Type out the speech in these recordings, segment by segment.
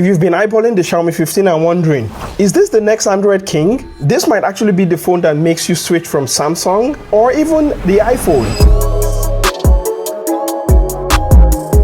If you've been eyeballing the Xiaomi 15 and wondering, is this the next Android king? This might actually be the phone that makes you switch from Samsung or even the iPhone.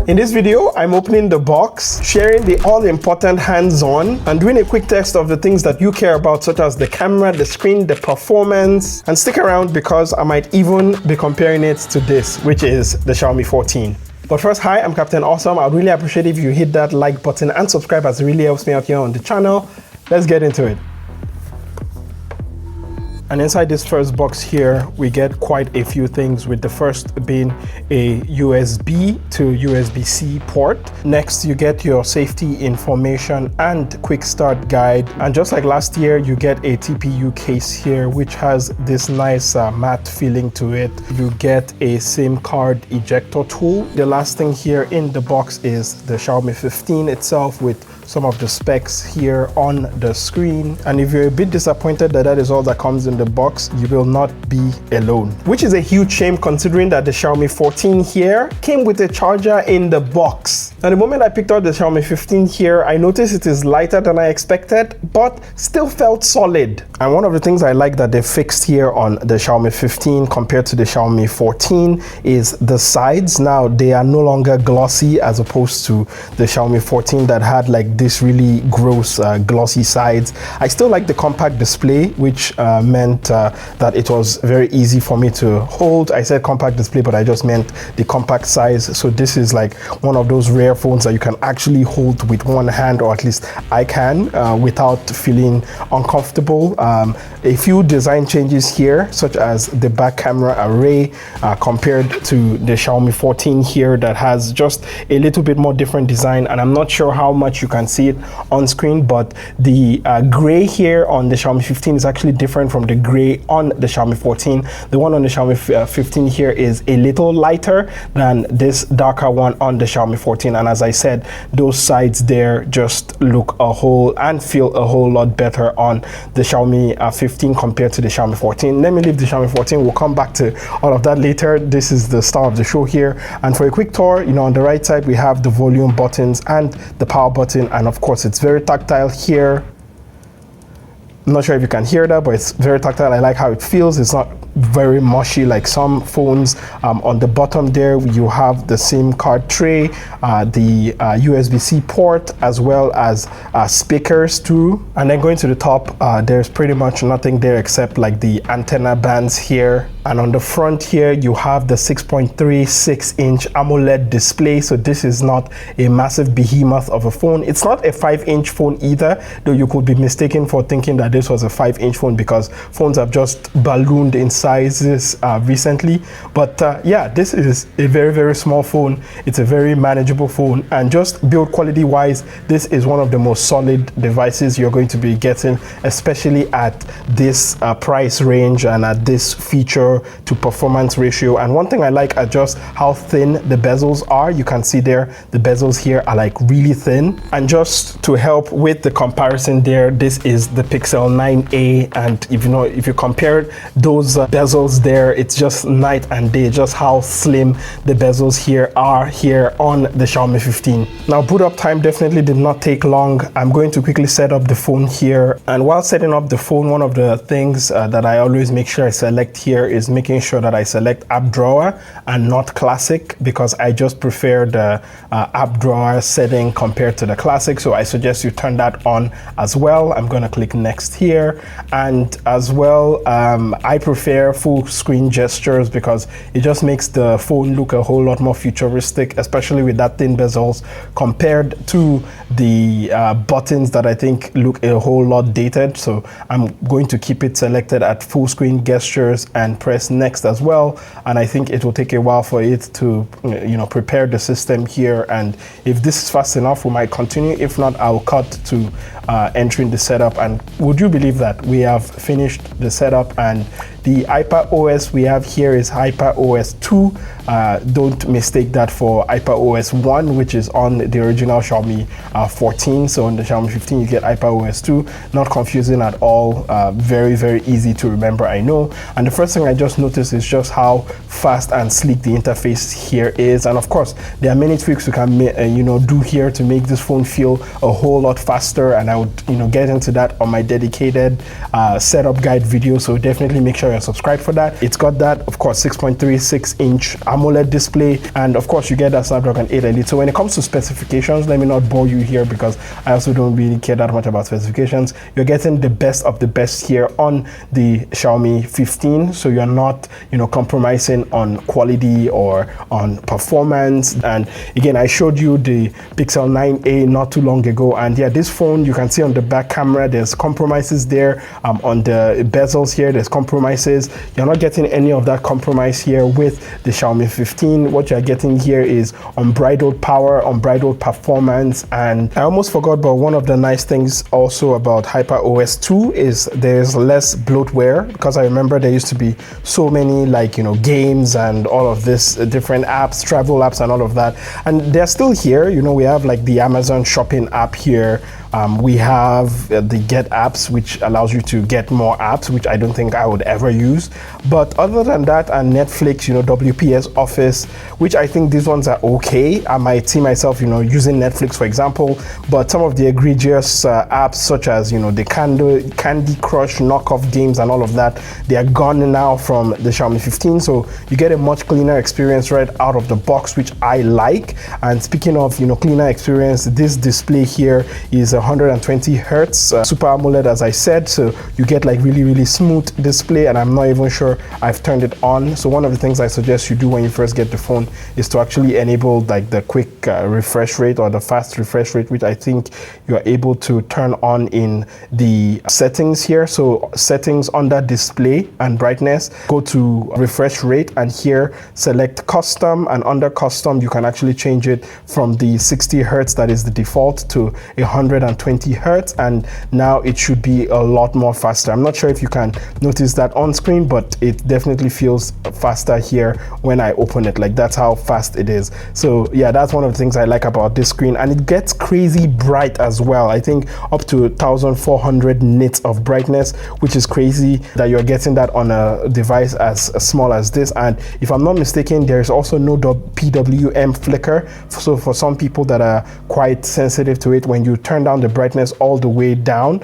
In this video, I'm opening the box, sharing the all-important hands-on, and doing a quick test of the things that you care about, such as the camera, the screen, the performance. And stick around because I might even be comparing it to this, which is the Xiaomi 14. But first, hi, I'm Captain Awesome. I'd really appreciate if you hit that like button and subscribe, as it really helps me out here on the channel. Let's get into it. And inside this first box here, we get quite a few things, with the first being a USB to USB-C port. Next, you get your safety information and quick start guide. And just like last year, you get a TPU case here, which has this nice matte feeling to it. You get a SIM card ejector tool. The last thing here in the box is the Xiaomi 15 itself, with some of the specs here on the screen. And if you're a bit disappointed that that is all that comes in the box, you will not be alone, which is a huge shame considering that the Xiaomi 14 here came with a charger in the box. Now, the moment I picked out the Xiaomi 15 here, I noticed it is lighter than I expected, but still felt solid. And one of the things I like that they fixed here on the Xiaomi 15 compared to the Xiaomi 14 is the sides. Now, they are no longer glossy as opposed to the Xiaomi 14 that had like this really gross glossy sides. I still like the compact display, which meant that it was very easy for me to hold. I said compact display, but I just meant the compact size. So this is like one of those rare phones that you can actually hold with one hand, or at least I can, without feeling uncomfortable. A few design changes here, such as the back camera array compared to the Xiaomi 14 here, that has just a little bit more different design. And I'm not sure how much you can see it on screen, but the gray here on the Xiaomi 15 is actually different from the gray on the Xiaomi 14. The one on the Xiaomi 15 here is a little lighter than this darker one on the Xiaomi 14. And as I said, those sides there just look a whole and feel a whole lot better on the Xiaomi 15 compared to the Xiaomi 14. Let me leave the Xiaomi 14. We'll come back to all of that later. This is the star of the show here. And for a quick tour, on the right side, we have the volume buttons and the power button. And of course, it's very tactile here. I'm not sure if you can hear that, but it's very tactile. I like how it feels. It's not very mushy like some phones. On the bottom there, you have the SIM card tray, the USB-C port, as well as speakers too. And then going to the top, there's pretty much nothing there except like the antenna bands here. And on the front here, you have the 6.36-inch AMOLED display. So this is not a massive behemoth of a phone. It's not a 5-inch phone either, though you could be mistaken for thinking that this was a 5-inch phone, because phones have just ballooned in sizes recently. But yeah, this is a very, very small phone. It's a very manageable phone. And just build quality wise, this is one of the most solid devices you're going to be getting, especially at this price range and at this feature to performance ratio. And one thing I like are just how thin the bezels are. You can see there, the bezels here are like really thin. And just to help with the comparison there, this is the Pixel 9a, and if you compare those bezels there, it's just night and day, just how slim the bezels here are here on the Xiaomi 15. Now, boot up time definitely did not take long. I'm going to quickly set up the phone here, and while setting up the phone, one of the things that I always make sure I select here is making sure that I select app drawer and not classic, because I just prefer the app drawer setting compared to the classic. So I suggest you turn that on as well. I'm going to click next here. And as well, I prefer full screen gestures because it just makes the phone look a whole lot more futuristic, especially with that thin bezels compared to the buttons that I think look a whole lot dated. So I'm going to keep it selected at full screen gestures and press next as well. And I think it will take a while for it to prepare the system here. And if this is fast enough, we might continue. If not, I'll cut to entering the setup. And would you believe that we have finished the setup and The HyperOS we have here is HyperOS 2. Don't mistake that for HyperOS 1, which is on the original Xiaomi 14. So on the Xiaomi 15 you get HyperOS 2. Not confusing at all. Very, very easy to remember, I know. And the first thing I just noticed is just how fast and sleek the interface here is. And of course, there are many tweaks you can do here to make this phone feel a whole lot faster, and I would get into that on my dedicated setup guide video, so definitely make sure you're subscribed for that. It's got that, of course, 6.36-inch AMOLED display, and of course you get that Snapdragon 8 Elite. So when it comes to specifications, let me not bore you here because I also don't really care that much about specifications. You're getting the best of the best here on the Xiaomi 15, so you're not compromising on quality or on performance. And again, I showed you the Pixel 9a not too long ago, and yeah, this phone, you can see on the back camera there's compromises there. On the bezels here there's compromises. You're not getting any of that compromise here with the Xiaomi 15. What you're getting here is unbridled power, unbridled performance. And I almost forgot, but one of the nice things also about HyperOS 2 is there's less bloatware, because I remember there used to be so many games and all of this different apps, travel apps and all of that, and they're still here. We have like the Amazon shopping app here. We have the Get apps, which allows you to get more apps, which I don't think I would ever use. But other than that, and Netflix, WPS Office, which I think these ones are okay. I might see myself, using Netflix, for example. But some of the egregious apps, such as, the Candy Crush knockoff games and all of that, they are gone now from the Xiaomi 15. So you get a much cleaner experience right out of the box, which I like. And speaking of, cleaner experience, this display here is 120 hertz Super AMOLED, as I said, so you get like really, really smooth display, and I'm not even sure I've turned it on. So one of the things I suggest you do when you first get the phone is to actually enable like the quick refresh rate or the fast refresh rate, which I think you're able to turn on in the settings here. So settings under display and brightness, go to refresh rate, and here select custom, and under custom you can actually change it from the 60 hertz that is the default to 120 hertz, and now it should be a lot more faster. I'm not sure if you can notice that on screen, but it definitely feels faster here when I open it. Like, that's how fast it is. So yeah, that's one of the things I like about this screen, and it gets crazy bright as well. I think up to 1400 nits of brightness, which is crazy that you're getting that on a device as small as this. And if I'm not mistaken, there's also no PWM flicker. So for some people that are quite sensitive to it, when you turn down the brightness all the way down,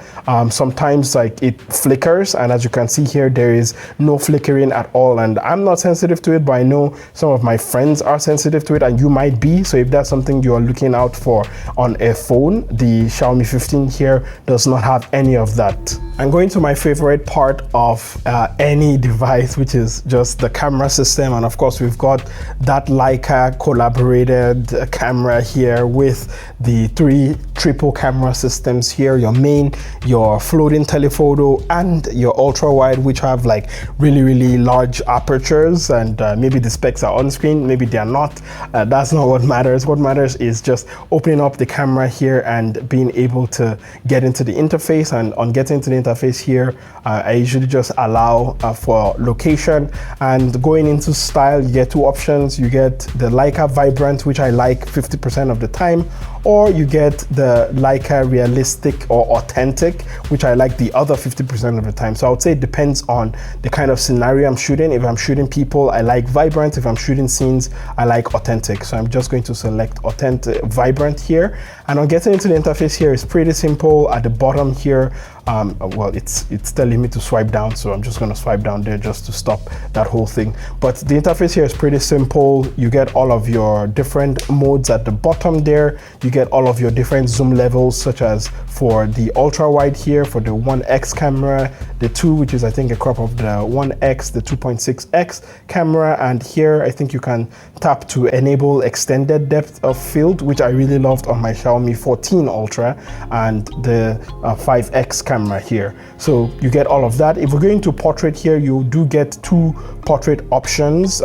sometimes like it flickers, and as you can see here, there is no flickering at all. And I'm not sensitive to it, but I know some of my friends are sensitive to it, and you might be. So if that's something you're looking out for on a phone, the Xiaomi 15 here does not have any of that. I'm going to my favorite part of any device, which is just the camera system. And of course, we've got that Leica collaborated camera here with the 3 triple camera systems here, your main, your floating telephoto, and your ultra wide, which have like really, really large apertures. And maybe the specs are on screen, maybe they are not. That's not what matters. What matters is just opening up the camera here and being able to get into the interface. And on getting to the interface here, I usually just allow for location, and going into style, you get 2 options. You get the Leica Vibrant, which I like 50% of the time, or you get the Leica Realistic or Authentic, which I like the other 50% of the time. So I would say it depends on the kind of scenario I'm shooting. If I'm shooting people, I like Vibrant. If I'm shooting scenes, I like Authentic. So I'm just going to select Authentic Vibrant here. And on getting into the interface here, it's pretty simple. At the bottom here, well, it's telling me to swipe down, so I'm just going to swipe down there just to stop that whole thing. But the interface here is pretty simple. You get all of your different modes at the bottom there. You get all of your different zoom levels, such as for the ultra wide here, for the 1x camera, the 2, which is I think a crop of the 1x, the 2.6x camera, and here I think you can tap to enable extended depth of field, which I really loved on my Xiaomi 14 Ultra, and the 5x camera camera here. So you get all of that. If we're going to portrait here, you do get two portrait options,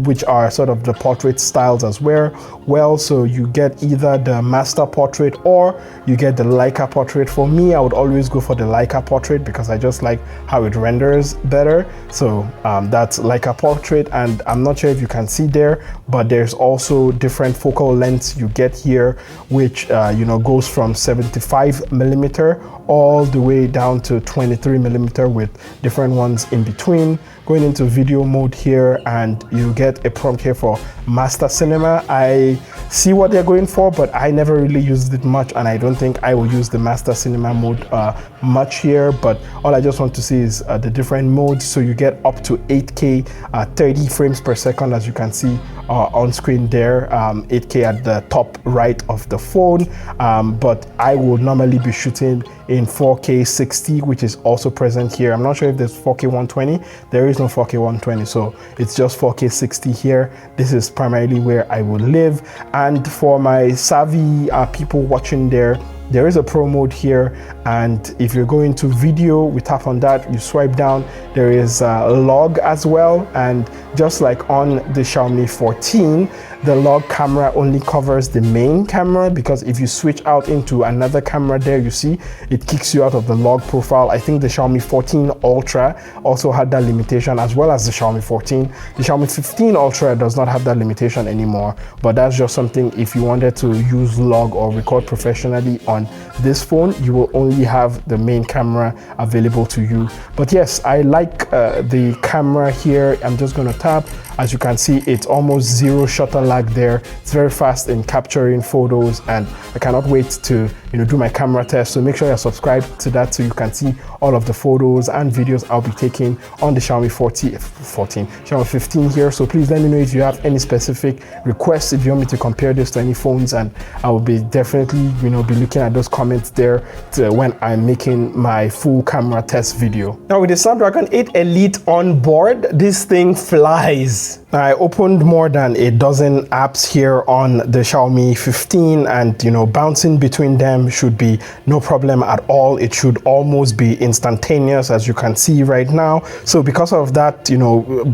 which are sort of the portrait styles as well. So you get either the master portrait or you get the Leica portrait. For me, I would always go for the Leica portrait because I just like how it renders better. So that's Leica portrait, and I'm not sure if you can see there, but there's also different focal lengths you get here, which goes from 75mm all the way down to 23mm with different ones in between. Going into video mode here, and you get a prompt here for master cinema. I see what they're going for, but I never really used it much, and I don't think I will use the master cinema mode much here. But all I just want to see is the different modes. So you get up to 8K 30 frames per second, as you can see on screen there, 8K at the top right of the phone, but I will normally be shooting in 4K 60, which is also present here. I'm not sure if there's 4K 120. There is no 4K 120, so it's just 4K 60 here. This is primarily where I will live. And for my savvy people watching there is a pro mode here, and if you're going to video, we tap on that, you swipe down, there is a log as well. And just like on the Xiaomi 14, the log camera only covers the main camera, because if you switch out into another camera there, you see it kicks you out of the log profile. I think the Xiaomi 14 Ultra also had that limitation, as well as the Xiaomi 14. The Xiaomi 15 Ultra does not have that limitation anymore, but that's just something if you wanted to use log or record professionally on this phone, you will only have the main camera available to you. But yes, I like the camera here. I'm just going to tap. As you can see, it's almost zero shutter lag there. It's very fast in capturing photos, and I cannot wait to do my camera test. So make sure you're subscribed to that so you can see all of the photos and videos I'll be taking on the Xiaomi 15 here. So please let me know if you have any specific requests, if you want me to compare this to any phones, and I will be definitely be looking at those comments there when I'm making my full camera test video. Now with the Snapdragon 8 Elite on board, this thing flies. I opened more than a dozen apps here on the Xiaomi 15, and bouncing between them should be no problem at all. It should almost be instantaneous, as you can see right now. So because of that,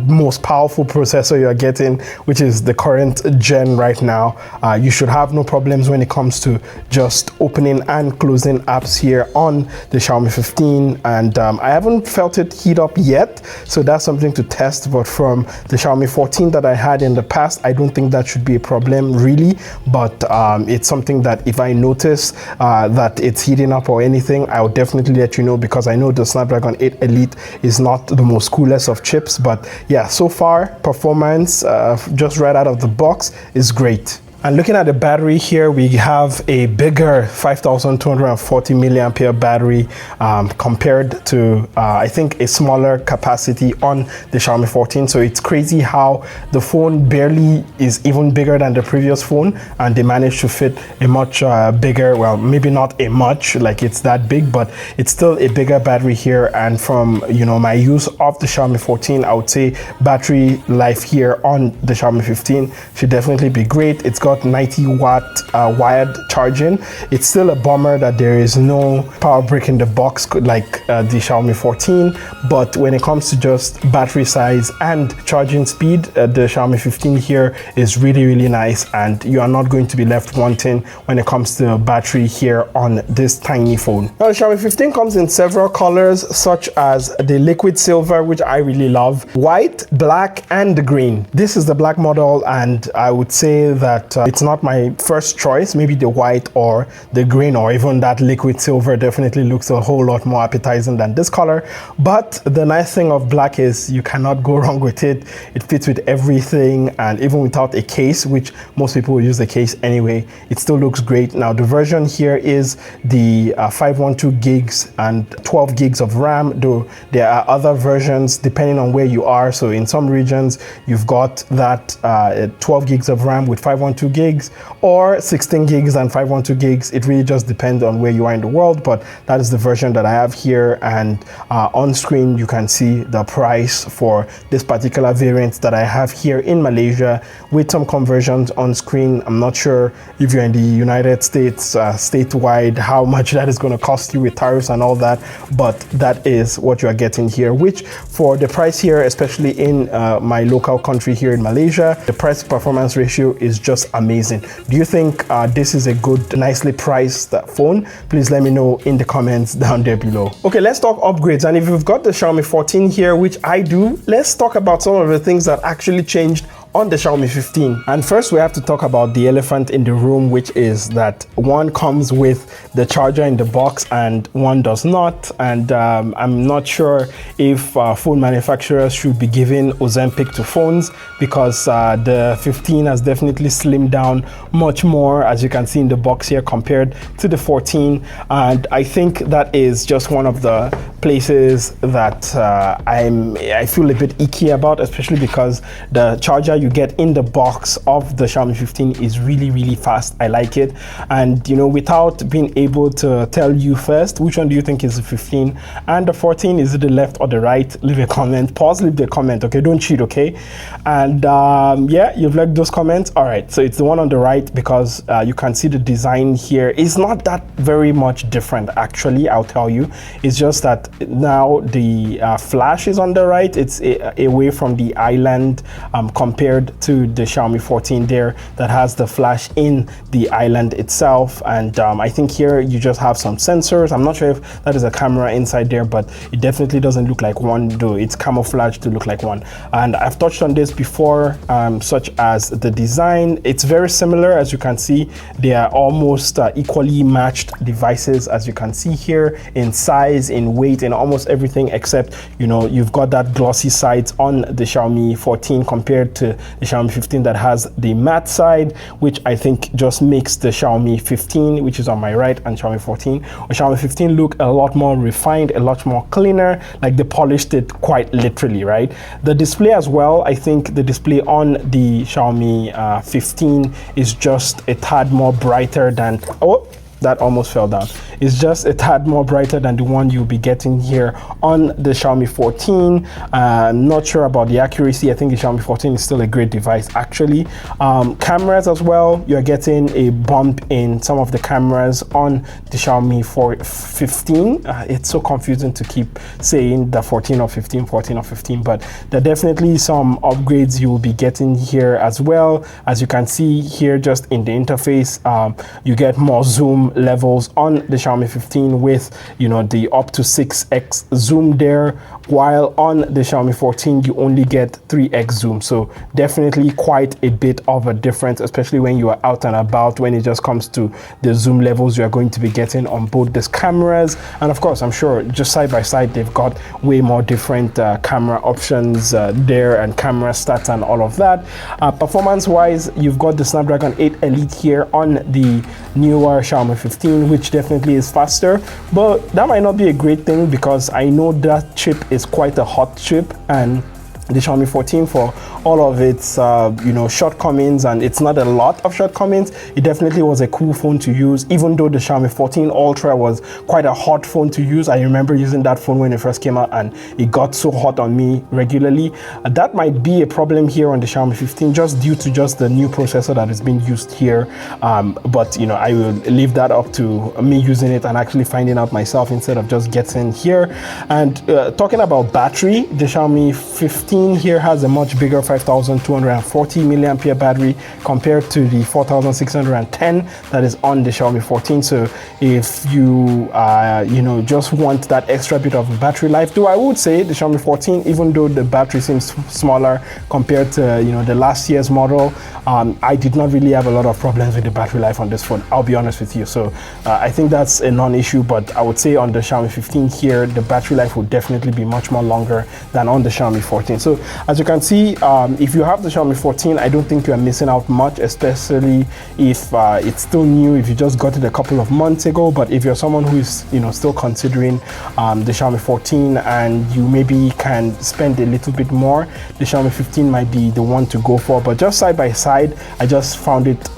most powerful processor you're getting, which is the current gen right now, you should have no problems when it comes to just opening and closing apps here on the Xiaomi 15. And I haven't felt it heat up yet, so that's something to test. But from the Xiaomi 14 that I had in the past, I don't think that should be a problem really. But it's something that if I notice that it's heating up or anything, I'll definitely let you know, because I know the Snapdragon 8 Elite is not the most coolest of chips. But yeah, so far performance just right out of the box is great. And looking at the battery here, we have a bigger 5240 milliampere battery compared to I think a smaller capacity on the Xiaomi 14. So it's crazy how the phone barely is even bigger than the previous phone, and they managed to fit a much bigger, well, maybe not a much like it's that big, but it's still a bigger battery here. And from my use of the Xiaomi 14, I would say battery life here on the Xiaomi 15 should definitely be great. It's got 90-watt wired charging. It's still a bummer that there is no power brick in the box like the Xiaomi 14, but when it comes to just battery size and charging speed, the Xiaomi 15 here is really, really nice, and you are not going to be left wanting when it comes to battery here on this tiny phone. Now the Xiaomi 15 comes in several colors, such as the liquid silver, which I really love, white, black, and green. This is the black model, and I would say that it's not my first choice. Maybe the white or the green or even that liquid silver definitely looks a whole lot more appetizing than this color. But the nice thing of black is you cannot go wrong with it. It fits with everything, and even without a case, which most people will use the case anyway, it still looks great. Now the version here is the 512 gigs and 12 gigs of RAM, though there are other versions depending on where you are. So in some regions you've got that 12 gigs of RAM with 512 gigs or 16 gigs and 512 gigs. It really just depends on where you are in the world, but that is the version that I have here. And on screen, you can see the price for this particular variant that I have here in Malaysia with some conversions on screen. I'm not sure if you're in the United States, statewide, how much that is going to cost you with tariffs and all that, but that is what you are getting here, which for the price here, especially in my local country here in Malaysia, the price performance ratio is just amazing. Do you think this is a good, nicely priced phone? Please let me know in the comments down there below. Okay, let's talk upgrades. And if you've got the Xiaomi 14 here, which I do, let's talk about some of the things that actually changed on the Xiaomi 15. And first we have to talk about the elephant in the room, which is that one comes with the charger in the box and one does not. And I'm not sure if phone manufacturers should be giving Ozempic to phones, because the 15 has definitely slimmed down much more, as you can see in the box here, compared to the 14. And I think that is just one of the places that I feel a bit icky about, especially because the charger you get in the box of the Xiaomi 15 is really fast. I like it. And you know, without being able to tell you first which one do you think is the 15 and the 14, is it the left or the right, leave a comment. Pause, leave the comment, okay? Don't cheat, okay? And yeah, you've left those comments. All right, so it's the one on the right, because you can see the design here. It's not that very much different, actually, I'll tell you. It's just that now the flash is on the right. It's away from the island compared to the Xiaomi 14 there that has the flash in the island itself. And I think here you just have some sensors. I'm not sure if that is a camera inside there, but it definitely doesn't look like one, though it's camouflaged to look like one. And I've touched on this before, such as the design. It's very similar. As you can see, they are almost equally matched devices, as you can see here, in size, in weight, in almost everything, except, you know, you've got that glossy sides on the Xiaomi 14 compared to the Xiaomi 15 that has the matte side, which I think just makes the Xiaomi 15, which is on my right, and Xiaomi 14 or Xiaomi 15 look a lot more refined, a lot more cleaner, like they polished it quite literally, right? The display as well, I think the display on the Xiaomi 15 is just a tad more brighter than, oh, that almost fell down. It's just a tad more brighter than the one you'll be getting here on the Xiaomi 14. I'm not sure about the accuracy. I think the Xiaomi 14 is still a great device, actually. Cameras as well, you're getting a bump in some of the cameras on the Xiaomi 15. It's so confusing to keep saying the 14 or 15, 14 or 15, but there are definitely some upgrades you will be getting here as well. As you can see here, just in the interface, you get more zoom levels on the Xiaomi 15 with, you know, the up to 6x zoom there, while on the Xiaomi 14 you only get 3x zoom. So definitely quite a bit of a difference, especially when you are out and about, when it just comes to the zoom levels you are going to be getting on both these cameras. And of course, I'm sure just side by side they've got way more different camera options there, and camera stats and all of that. Performance wise, you've got the Snapdragon 8 Elite here on the newer Xiaomi 15, which definitely is faster, but that might not be a great thing, because I know that chip is quite a hot chip, and the Xiaomi 14, for all of its you know, shortcomings, and it's not a lot of shortcomings, it definitely was a cool phone to use. Even though the Xiaomi 14 Ultra was quite a hot phone to use, I remember using that phone when it first came out and it got so hot on me regularly. That might be a problem here on the Xiaomi 15, just due to just the new processor that is being used here, but you know, I will leave that up to me using it and actually finding out myself instead of just getting here. And talking about battery, the Xiaomi 15 here has a much bigger 5240 milliampere battery compared to the 4610 that is on the Xiaomi 14. So if you you know, just want that extra bit of battery life, though I would say the Xiaomi 14, even though the battery seems smaller compared to, you know, the last year's model, I did not really have a lot of problems with the battery life on this phone, I'll be honest with you. So I think that's a non-issue, but I would say on the Xiaomi 15 here, the battery life would definitely be much more longer than on the Xiaomi 14. So as you can see, if you have the Xiaomi 14, I don't think you are missing out much, especially if it's still new, if you just got it a couple of months ago. But if you're someone who is, you know, still considering the Xiaomi 14 and you maybe can spend a little bit more, the Xiaomi 15 might be the one to go for. But just side by side, I just found it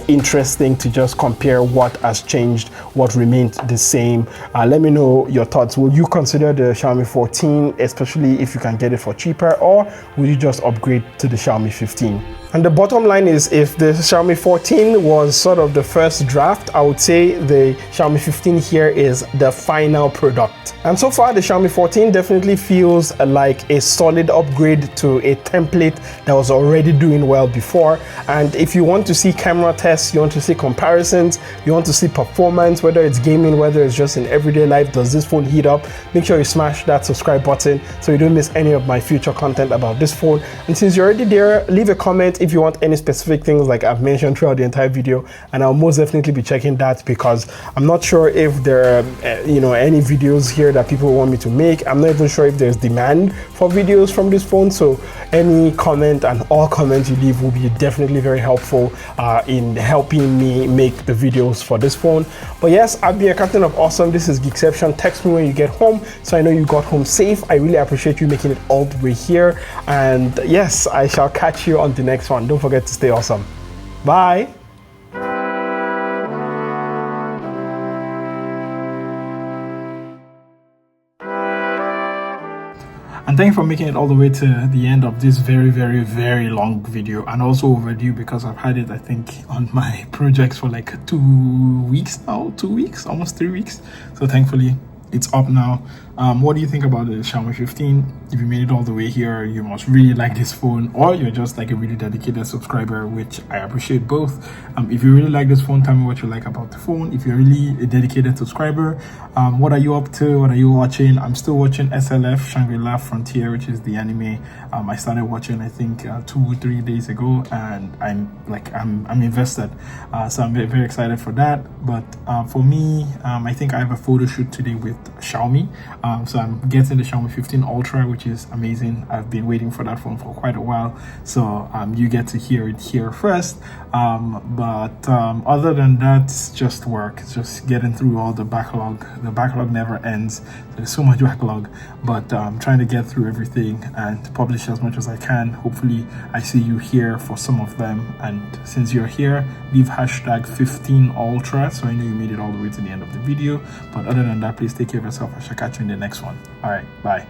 interesting to just compare what has changed, what remained the same. Let me know your thoughts. Will you consider the Xiaomi 14, especially if you can get it for cheaper, or will you just upgrade to the Xiaomi 15? And the bottom line is, if the Xiaomi 14 was sort of the first draft, I would say the Xiaomi 15 here is the final product. And so far, the Xiaomi 14 definitely feels like a solid upgrade to a template that was already doing well before. And if you want to see camera tests, you want to see comparisons, you want to see performance, whether it's gaming, whether it's just in everyday life, does this phone heat up? Make sure you smash that subscribe button so you don't miss any of my future content about this phone. And since you're already there, leave a comment if you want any specific things like I've mentioned throughout the entire video, and I'll most definitely be checking that, because I'm not sure if there are you know, any videos here that people want me to make. I'm not even sure if there's demand for videos from this phone, so any comment and all comments you leave will be definitely very helpful in helping me make the videos for this phone. But yes, I've been your captain of awesome. This is Geekception. Text me when you get home so I know you got home safe. I really appreciate you making it all the way here, and yes, I shall catch you on the next one. Don't forget to stay awesome. Bye. And thank you for making it all the way to the end of this very long video, and also overdue, because I've had it, I think, on my projects for like 2 weeks now, 2 weeks, almost 3 weeks. So thankfully it's up now. What do you think about the Xiaomi 15? If you made it all the way here, you must really like this phone, or you're just like a really dedicated subscriber, which I appreciate both. If you really like this phone, tell me what you like about the phone. If you're really a dedicated subscriber, what are you up to? What are you watching? I'm still watching SLF Shangri-La Frontier, which is the anime I started watching, I think 2-3 days ago, and I'm invested. So I'm very excited for that. But for me, I think I have a photo shoot today with Xiaomi. So I'm getting the Xiaomi 15 Ultra, which is amazing. I've been waiting for that phone for quite a while, so you get to hear it here first. But other than that, it's just work. It's just getting through all the backlog. The backlog never ends. There's so much backlog, but I'm trying to get through everything and publish as much as I can. Hopefully I see you here for some of them, and since you're here, leave hashtag 15 Ultra so I know you made it all the way to the end of the video. But other than that, please take care of yourself. I shall catch you in the next one. All right, bye.